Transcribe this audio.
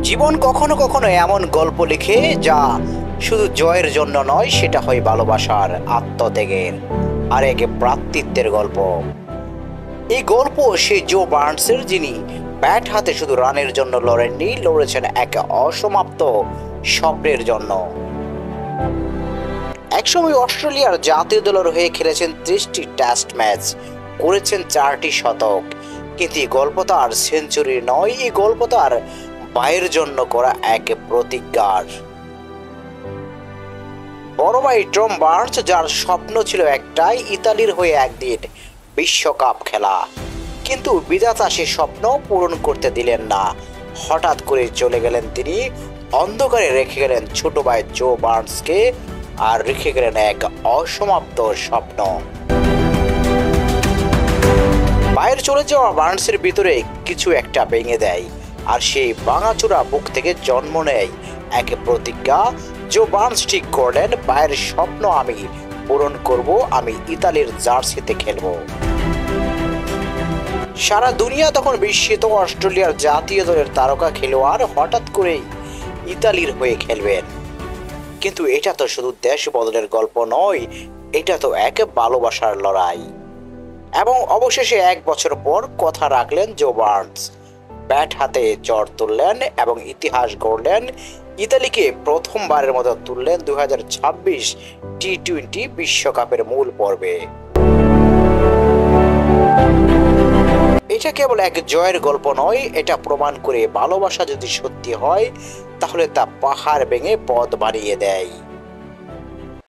জীবন কখনো কখনো এমন গল্প লিখে যা শুধু জয়ের জন্য নয়, সেটা হয় ভালোবাসার, আত্মত্যাগের আর এক ভ্রাতৃত্বের গল্প। এই গল্প সেই জো বার্নসের, যিনি ব্যাট হাতে শুধু রানের জন্য লড়েননি, লড়েছেন এক অসমাপ্ত স্বপ্নের জন্য। একসময় অস্ট্রেলিয়ার জাতীয় দলের হয়ে খেলেছেন 30টি টেস্ট ম্যাচ, করেছেন 4টি শতক। কিন্তু এই গল্প তার সেঞ্চুরি নয়, এই গল্প তার ভাইয়ের জন্য করা এক প্রতিজ্ঞার। বড় ভাই টম বার্নস, যার স্বপ্ন ছিল একটাই, ইতালির হয়ে একদিন বিশ্বকাপ খেলা, কিন্তু বিধাতা সে স্বপ্ন পূরণ করতে দিলেন না। হঠাৎ করে চলে গেলেন তিনি, অন্ধকারে রেখে গেলেন ছোট ভাই জো বার্নসকে, আর রেখে গেলেন এক অসমাপ্ত স্বপ্ন। বাইরে চলে যাওয়া বার্নসের ভিতরে কিছু একটা ভেঙে দেয়, আর সেই ভাঙাচোরা বুক থেকে জন্ম নেয় এক প্রতিজ্ঞা। জো বার্নস ঠিক করলেন, বাইরের স্বপ্ন আমি পূরণ করব, আমি ইতালির জার্সিতে খেলবো। সারা দুনিয়া তখন বিস্মিত, অস্ট্রেলিয়ার জাতীয় দলের তারকা খেলোয়াড় হঠাৎ করেই ইতালির হয়ে খেলবেন। কিন্তু এটা তো শুধু দেশ বদলের গল্প নয়, এটা তো এক ভালোবাসার লড়াই। এবং অবশেষে 1 বছর পর কথা রাখলেন জো বার্নস, ব্যাট হাতে জ্বর তুললেন এবং ইতিহাস গড়লেন। ইতালিকে প্রথমবারের মতো তুললেন 2026 টি-20 বিশ্বকাপের মূল পর্বে। এটা কেবল এক জয়ের গল্প নয়, এটা প্রমাণ করে ভালোবাসা যদি সত্যি হয়, তাহলে তা পাহাড় ভেঙে পথ বানিয়ে দেয়।